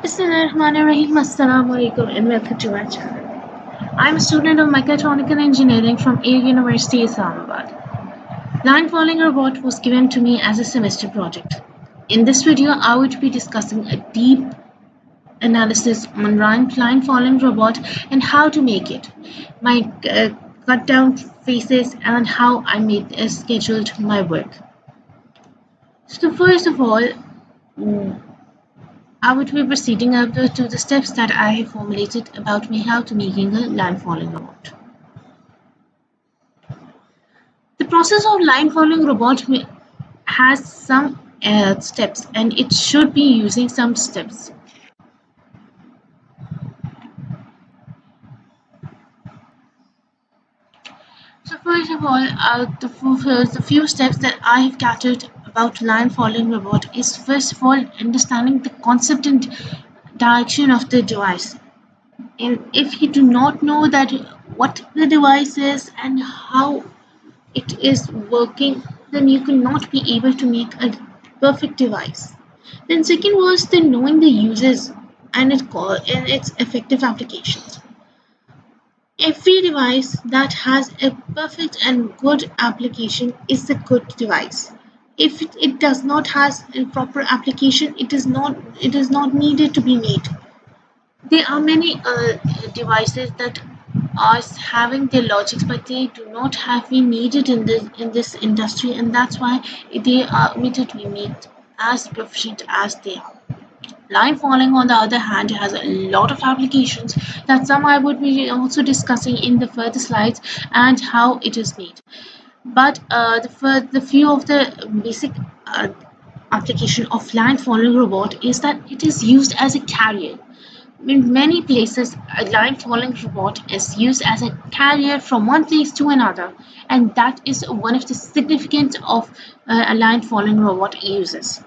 Bismillahirrahmanirrahim. Assalamu alaikum and welcome to my channel. I'm a student of Mechatronical Engineering from Air University Islamabad. Line following robot was given to me as a semester project. In this video, I would be discussing a deep analysis on line following robot and how to make it, my cut down phases and how I made scheduled my work. So first of all, I would be proceeding up to the steps that I have formulated about me how to making a line following robot. The process of line following robot has some steps and it should be using some steps. So first of all, the few steps that I have gathered about line following robot is first of all understanding the concept and direction of the device. And if you do not know that what the device is and how it is working, then you cannot be able to make a perfect device. Then second was the knowing the uses and its effective applications. Every device that has a perfect and good application is a good device. If it does not has a proper application, it is not needed to be made. There are many devices that are having their logics, but they do not have been needed in this industry, and that's why they are omitted to be made as proficient as they are. Line following, on the other hand, has a lot of applications that some I would be also discussing in the further slides and how it is made. But the few of the basic application of line following robot is that it is used as a carrier. In many places, a line following robot is used as a carrier from one place to another, and that is one of the significance of a line following robot uses.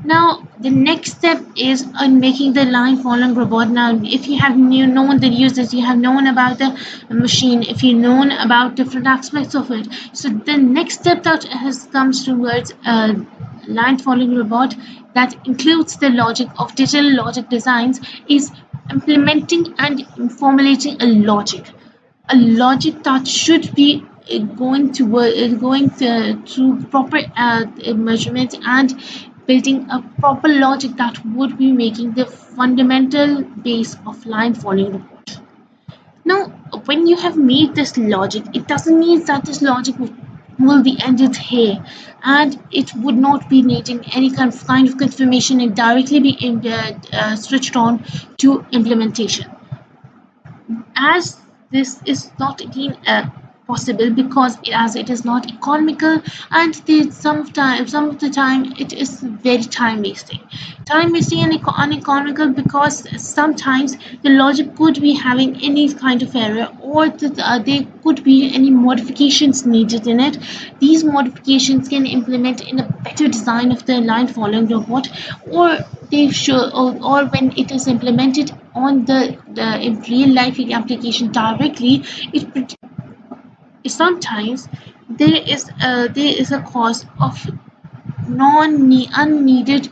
Now, the next step is on making the line following robot. Now, if you known the uses, you have known about the machine, if you known about different aspects of it. So the next step that has comes towards line following robot that includes the logic of digital logic designs is implementing and formulating a logic that should be going to work, going through proper measurements and building a proper logic that would be making the fundamental base of line following report. Now, when you have made this logic, it doesn't mean that this logic will be ended here, and it would not be needing any kind of confirmation and directly be switched on to implementation, as this is not again possible because as it is not economical, and some of the time it is very time wasting and uneconomical, because sometimes the logic could be having any kind of error, or there could be any modifications needed in it. These modifications can implement in a better design of the line following robot, or they should, or when it is implemented on the in real life application directly, it sometimes there is a cause of unneeded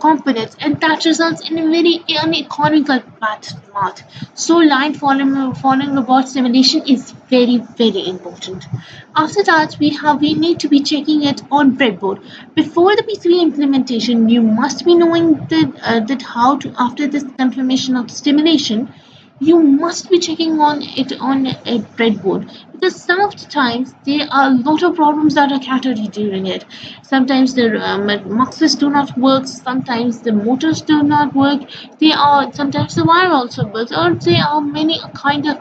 components, and that results in a very uneconomical math. So line following robot simulation is very important. After that, we need to be checking it on breadboard. Before the PCB implementation, you must be knowing that how to, after this confirmation of stimulation, you must be checking on it on a breadboard, because some of the times there are a lot of problems that are encountered during it. Sometimes the muxes do not work, sometimes the motors do not work, there are sometimes the wire also works, or there are many kind of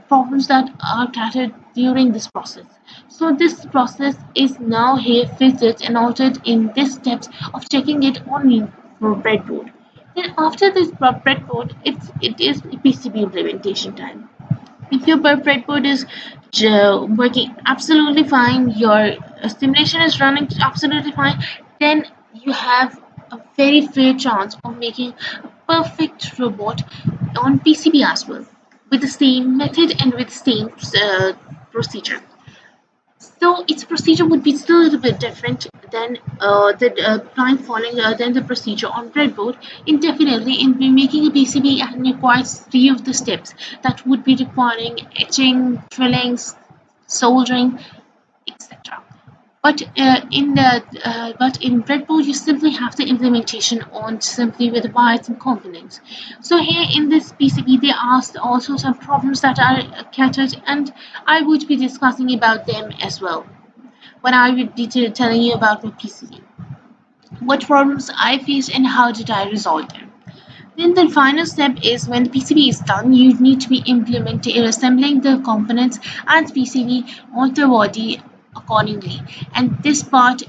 problems that are encountered during this process. So this process is now here fixed and altered in these steps of checking it on breadboard. Then after this breadboard, it is PCB implementation time. If your breadboard is working absolutely fine, your simulation is running absolutely fine, then you have a very fair chance of making a perfect robot on PCB as well, with the same method and with the same procedure. So its procedure would be still a little bit different. then the line following then the procedure on breadboard indefinitely in making a PCB and requires three of the steps that would be requiring etching, drilling, soldering, etc. But in breadboard you simply have the implementation on simply with wires and components. So here in this PCB there are also some problems that are encountered, and I would be discussing about them as well when I would be telling you about my PCB, what problems I faced and how did I resolve them. Then the final step is when the PCB is done, you need to be implementing assembling the components and PCB on the body accordingly. And this part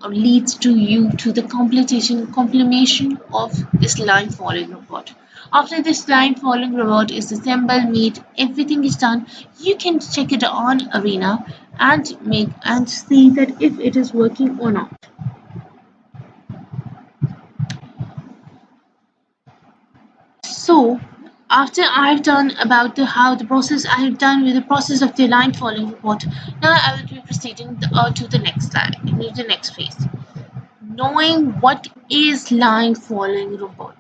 leads to you to the completion of this line following robot. After this line following robot is assembled, made, everything is done, you can check it on Arena and make and see that if it is working or not. So after I've done about the how the process I've done with the process of the line following report, now I will be proceeding to the next slide, to the next phase. Knowing what is line following report.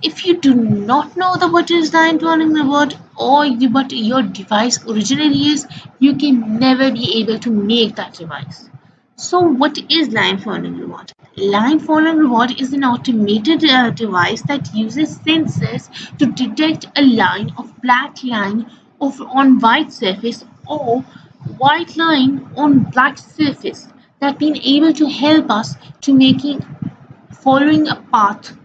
If you do not know the what is line following report or what your device originally is, you can never be able to make that device. So what is line following robot? Line following robot is an automated device that uses sensors to detect a line of black line on white surface or white line on black surface that been able to help us to making following a path.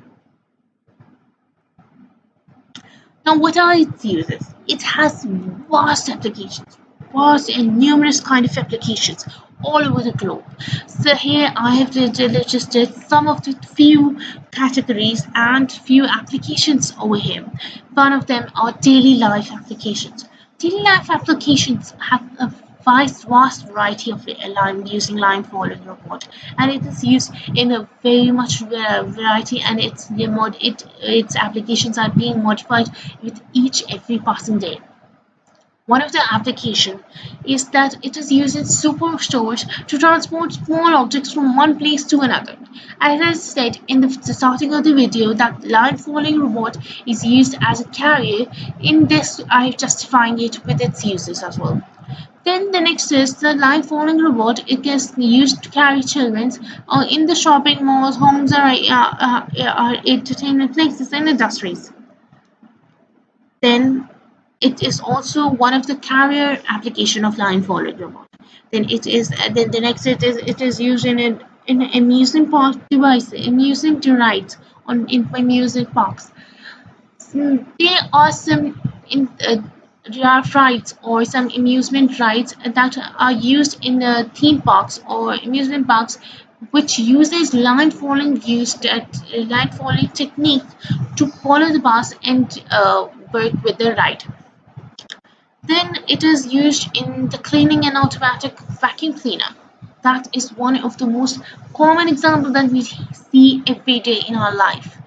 Now, what are its uses? It has vast applications, vast and numerous kind of applications all over the globe. So here I have listed some of the few categories and few applications over here. One of them are daily life applications. Daily life applications have a vast variety of line using line following robot, and it is used in a very much variety, and its applications are being modified with each every passing day. One of the application is that it is used in superstores to transport small objects from one place to another. As I said in the starting of the video, that line following robot is used as a carrier. In this, I'm justifying it with its uses as well. Then the next is the line following robot. It is used to carry children in the shopping malls, homes, or entertainment places and industries. Then it is also one of the carrier application of line following robot. Then the next it is used in amusement park device, amusement rides on in amusement parks. There are some rides or some amusement rides that are used in theme parks or amusement parks, which uses line following technique to follow the bus and work with the ride. Then it is used in the cleaning and automatic vacuum cleaner. That is one of the most common examples that we see every day in our life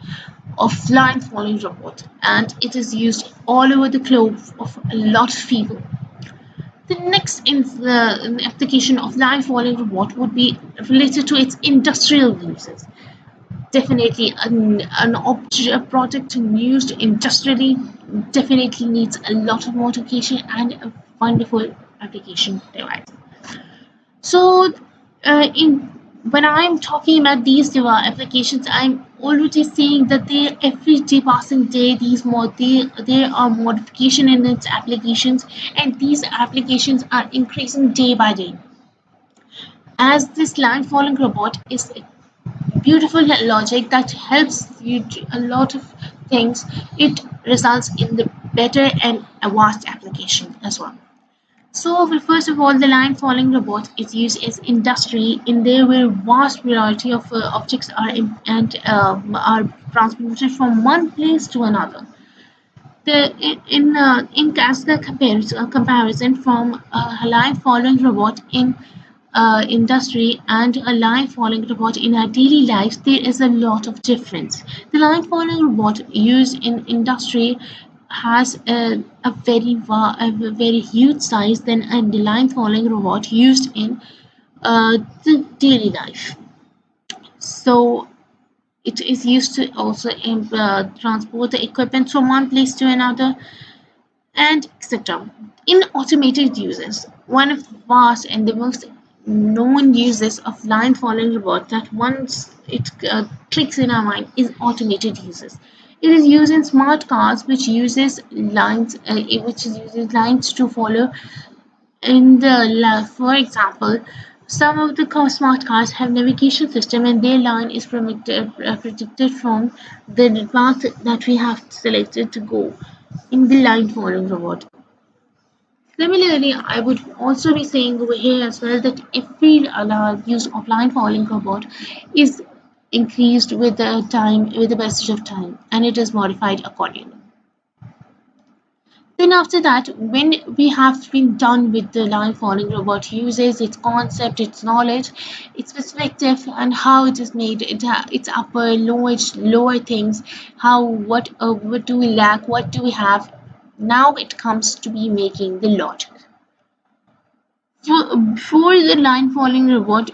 of line following robot, and it is used all over the globe of a lot of people. The next application of line following robot would be related to its industrial uses. Definitely a product used industrially definitely needs a lot of modification and a wonderful application device. So, in when I'm talking about these applications, I'm already saying that they every day passing day there are modification in its applications, and these applications are increasing day by day. As this line following robot is a beautiful logic that helps you do a lot of things, it results in the better and a vast application as well. So, well, first of all, the line following robot is used as industry in there where vast variety of objects are transported from one place to another. In as the comparison from a line following robot in industry and a line following robot in our daily lives, there is a lot of difference. The line following robot used in industry has a very huge size than a line following robot used in the daily life. So it is used to also transport the equipment from one place to another, and etc. In automated uses, one of the vast and the most known uses of line following robot that once it clicks in our mind is automated uses. It is used in smart cars, which uses lines to follow for example, some of the smart cars have navigation system and their line is predicted from the path that we have selected to go in the line following robot. Similarly, I would also be saying over here as well that every use of line following robot is increased with the time, with the passage of time, and it is modified accordingly. Then after that, when we have been done with the line following robot uses, its concept, its knowledge, its perspective, and how it is made, its upper, lower things, what do we lack, what do we have. Now it comes to be making the logic. For the line following robot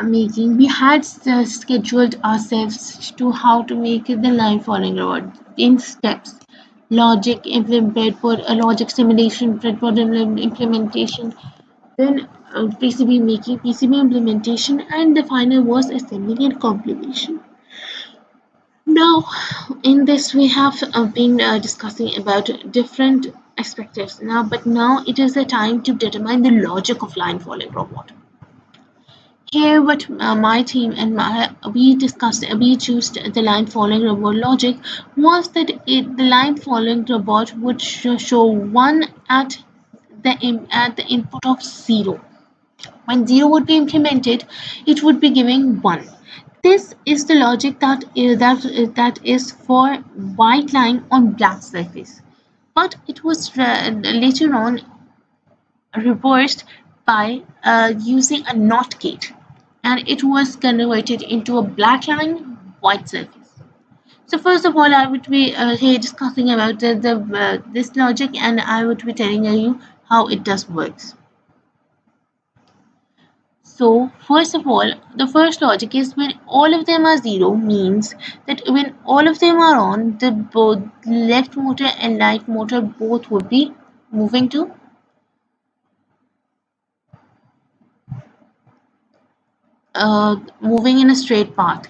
making, we had scheduled ourselves to how to make the line following robot in steps. Logic implement for a logic simulation, breadboard implementation, then PCB making, PCB implementation, and the final was assembling and compilation. Now, in this, we have been discussing about different perspectives now, but now it is the time to determine the logic of line following robot. Here, what my team and we discussed, we chose the line following robot logic was that the line following robot would show one at the input of zero. When zero would be implemented, it would be giving one. This is the logic that is for white line on black surface. But it was later on reversed by using a NOT gate, and it was converted into a black line white surface. So first of all, I would be here discussing about this logic, and I would be telling you how it does works. So first of all, the first logic is when all of them are zero means that when all of them are on, the both left motor and right motor both would be moving to moving in a straight path.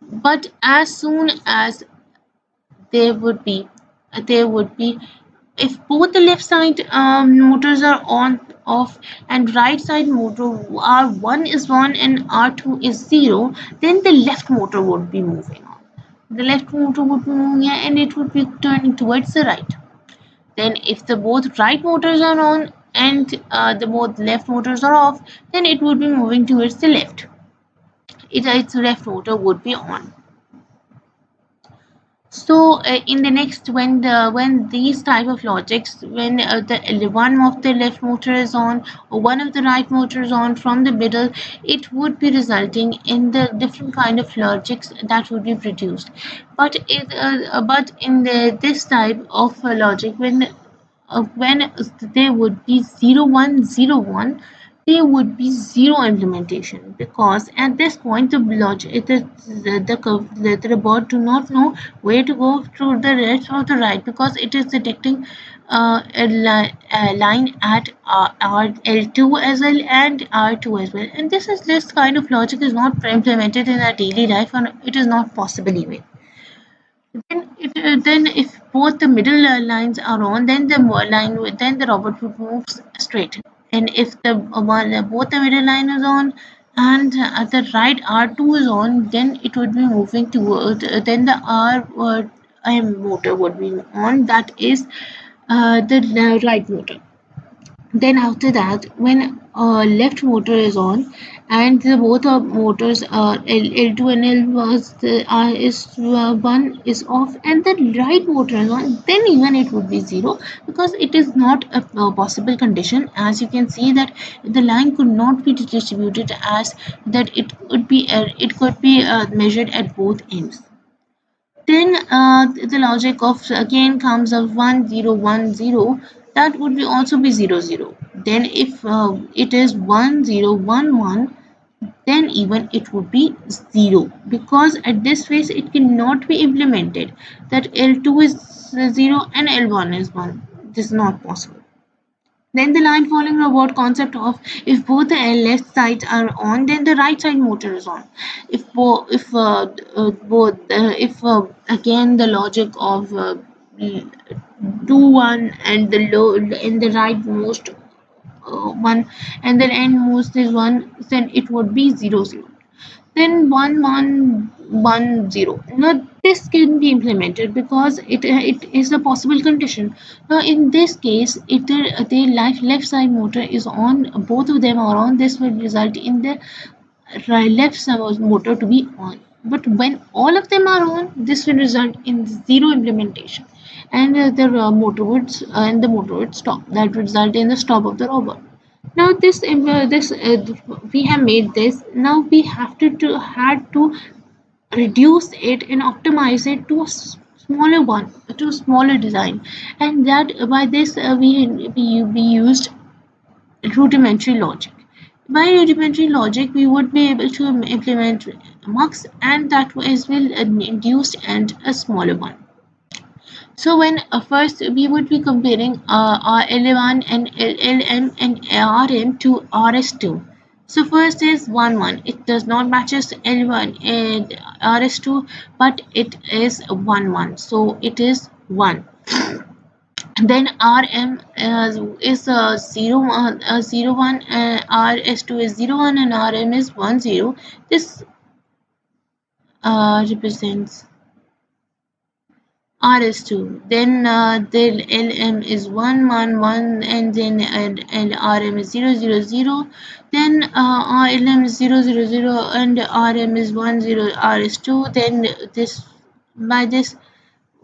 But as soon as there would be there would be if both the left side motors are on off and right side motor R1 is on and R2 is 0, then the left motor would be moving on. The left motor would be moving and it would be turning towards the right. Then if the both right motors are on and the both left motors are off, then it would be moving towards the left. Its left motor would be on. So in the next, when these type of logics, when the one of the left motor is on or one of the right motor is on from the middle, it would be resulting in the different kind of logics that would be produced. But in this type of logic, when there would be 0101, there would be zero implementation because at this point the logic the robot do not know where to go through the left or the right because it is detecting a line at L2 as well and R2 as well, and this kind of logic is not implemented in our daily life and it is not possible even. Then if both the middle lines are on, then then the robot would move straight. And if both the middle line is on and the right R2 is on, then it would be moving toward. Then the motor would be on. That is the right motor. Then after that, when left motor is on and the both of motors L2 and L was one is off and the right motor is on, then even it would be zero because it is not a possible condition. As you can see that the line could not be distributed as that it could be measured at both ends. Then the logic of again comes of 1010, that would be also be 0 0. Then if it is 1 0 1 1, then even it would be 0, because at this phase it cannot be implemented that L2 is 0 and L1 is 1. This is not possible. Then the line following robot concept of if both the left sides are on, then the right side motor is on. If again the logic of do one and the low and the rightmost one and the endmost is one, then it would be 0 0. Then 1 1 1 0. Now this can be implemented because it is a possible condition. Now in this case, if the left side motor is on, both of them are on, this will result in the left side motor to be on. But when all of them are on, this will result in zero implementation, and the motor would stop. That would result in the stop of the robot. Now we have made this. Now we have to had to reduce it and optimize it to a smaller one, to a smaller design, and that by this we used rudimentary logic. By rudimentary logic, we would be able to implement mux, and that as well induced and a smaller one. So when first we would be comparing our L1 and LM and RM to RS2. So first is 1 1. It does not matches L1 and RS2, but it is 1 1. So it is 1. Then RM is 0 1, RS2 is 0 1, and RM is 1 0. This represents RS2. Then the LM is 1 1 1, and then and RM is 0 0 0. Then LM is 0 0 0, and RM is 1 0 RS2. Then this by this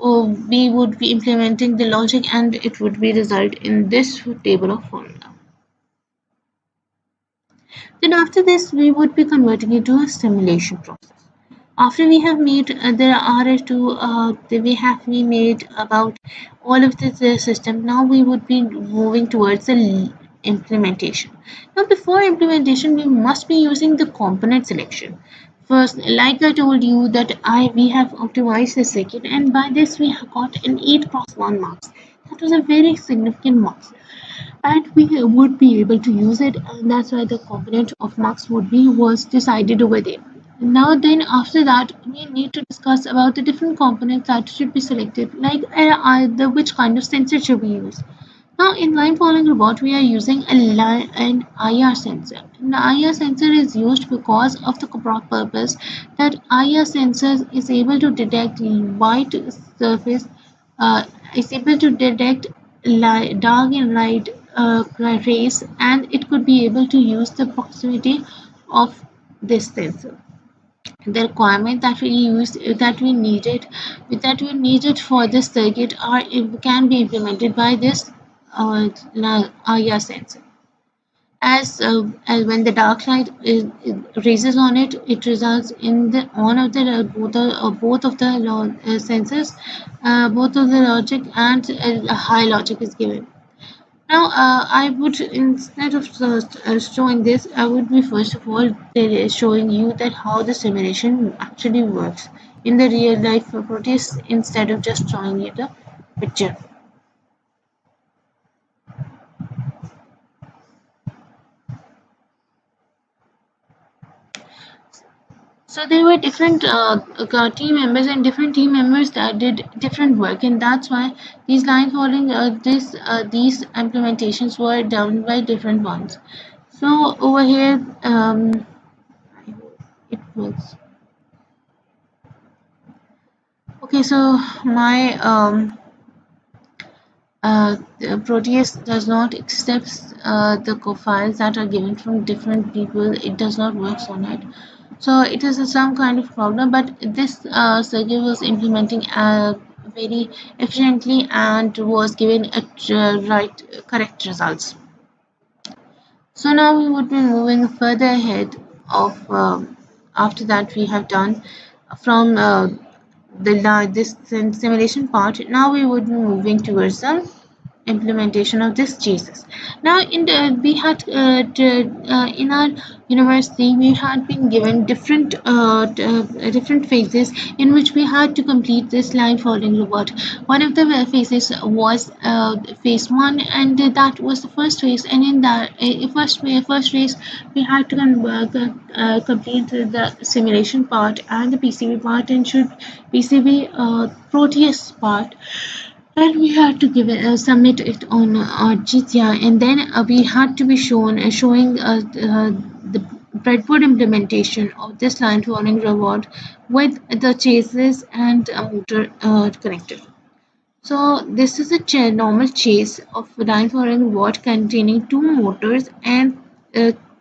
we would be implementing the logic, and it would be result in this table of formula. Then after this, we would be converting it to a simulation process. After we have made the RS2, we have we made about all of this system. Now we would be moving towards the implementation. Now before implementation, we must be using the component selection. First, like I told you that we have optimized the circuit, and by this we have got an 8 cross 1 marks. That was a very significant marks, and we would be able to use it, and that's why the component of marks would be was decided over there. Now then after that we need to discuss about the different components that should be selected, like the which kind of sensor should be used. Now in line following robot we are using an IR sensor. An IR sensor is used because of the purpose that IR sensor is able to detect white surface, uh, is able to detect dark and light rays, and it could be able to use the proximity of this sensor. The requirement that we used that we needed for this circuit are can be implemented by this IR sensor. As when the dark light raises on it, it results in the on of the both of the sensors, both of the logic, and a high logic is given. Now, I would, instead of showing this, I would be first of all showing you that how the simulation actually works in the real life properties, instead of just showing you the picture. So there were different team members and different team members that did different work, and that's why these line following these implementations were done by different ones. So over here, it was okay. So my the Proteus does not accept the files that are given from different people. It does not work on it. So it is some kind of problem. But this circuit was implementing very efficiently and was giving correct results. So now we would be moving further ahead of after that we have done from this simulation part. Now we would be moving towards the implementation of this Jesus. Now, we had in our university we had been given different phases in which we had to complete this line following robot. One of the phases was phase one, and that was the first phase. And in that first phase, we had to complete the simulation part and the PCB part, and should PCB Proteus part, and we had to submit it on Jitya, and then we had to be showing the breadboard implementation of this line following robot with the chases and a motor connector. So this is a normal chase of line following robot containing two motors and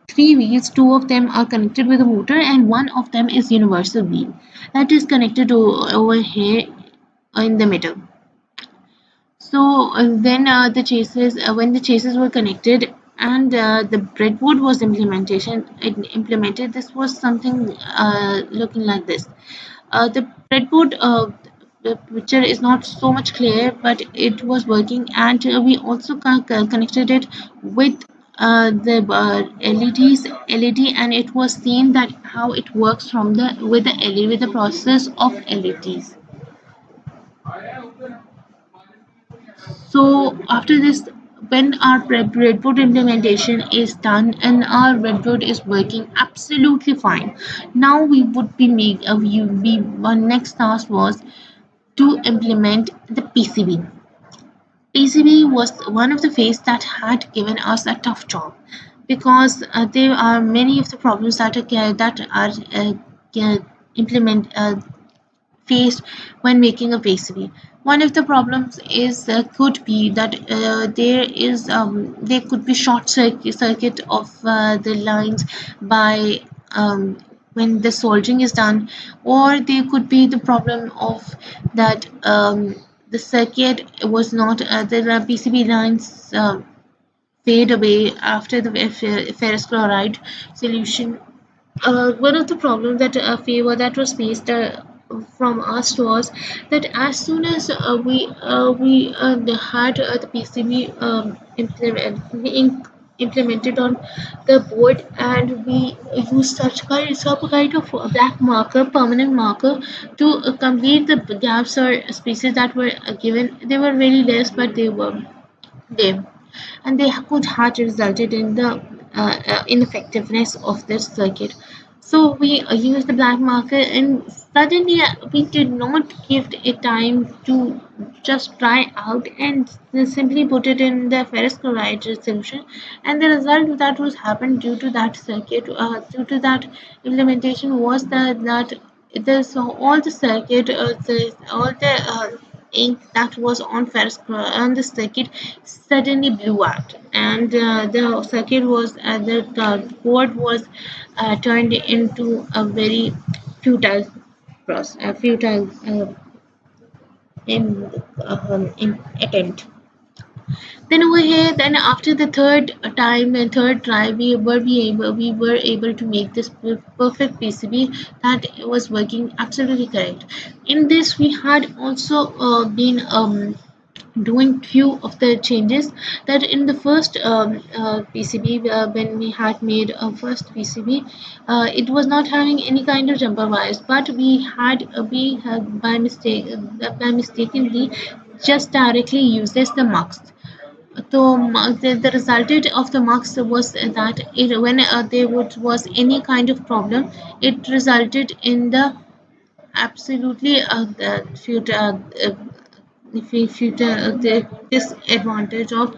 three wheels. Two of them are connected with a motor, and one of them is universal wheel that is connected over here in the middle. So then when the chases were connected and the breadboard was implemented, this was something looking like this. The breadboard, the picture is not so much clear, but it was working, and we also connected it with the LED, and it was seen that how it works from the with the LED, with the process of LEDs. So after this, when our breadboard implementation is done and our breadboard is working absolutely fine, now we would be our next task was to implement the PCB. PCB was one of the phase that had given us a tough job because there are many of the problems that are implement faced when making a PCB. One of the problems is could be that there could be circuit of the lines by when the soldering is done, or there could be the problem of that the circuit was not the PCB lines fade away after the ferrous chloride solution. One of the problems that favor that was faced from us was that as soon as we had the PCB implemented on the board, and we used some kind of black marker, permanent marker, to complete the gaps or spaces that were given. They were very less, but they were there, and they could have resulted in the ineffectiveness of this circuit. So we used the black marker, and suddenly we did not give it time to just dry out, and simply put it in the ferrous chloride solution. And the result that was happened due to that circuit, due to that implementation, was that there's all the circuit, all the ink that was on on the circuit suddenly blew out, and the circuit was the board was turned into a very futile futile in attempt. Then over here, then after the third time and third try, we were able to make this perfect PCB that was working absolutely correct. In this, we had also been doing few of the changes that in the first PCB, when we had made a first PCB, it was not having any kind of jumper wires, but we had by mistakenly just directly uses the mux. So the resulted of the mux was that when was any kind of problem, it resulted in the absolutely the future the disadvantage of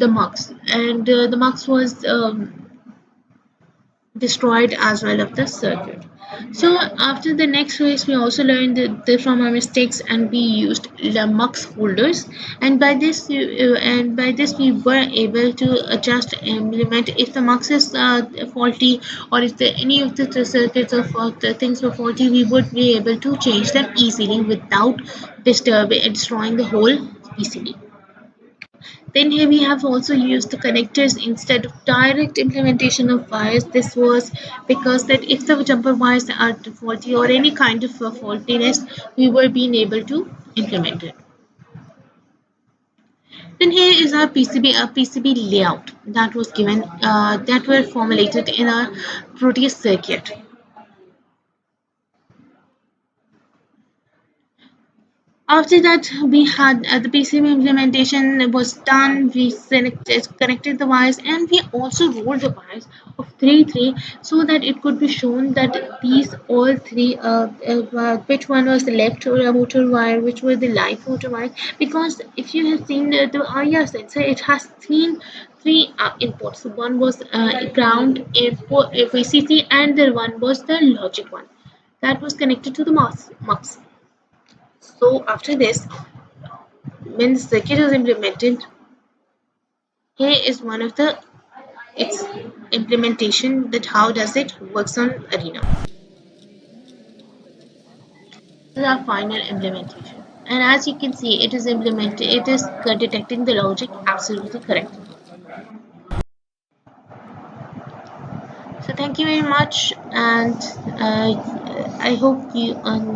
the mux, and the mux was destroyed as well of the circuit. So after the next phase, we also learned from our mistakes, and we used the mux holders. And by this we were able to just implement if the mux is faulty, or if any of the circuits of the things were faulty, we would be able to change them easily without disturbing and destroying the whole PCB. Then here we have also used the connectors instead of direct implementation of wires. This was because that if the jumper wires are faulty or any kind of faultiness, we were being able to implement it. Then here is our PCB layout that was given, that were formulated in our Proteus circuit. After that, we had the PCB implementation was done. We connected the wires, and we also rolled the wires of 3 so that it could be shown that these all three, which one was the left motor wire, which were the right motor wire. Because if you have seen the IR sensor, it has three inputs. One was ground, VCC, and the one was the logic one that was connected to the MUX. So after this, when the circuit is implemented, here is one of the its implementation, that how does it works on Arena. This is our final implementation. And as you can see, it is implemented, it is detecting the logic absolutely correct. So thank you very much, and I hope you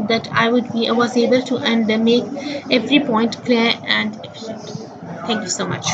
that I was able to and make every point clear and efficient. Thank you so much.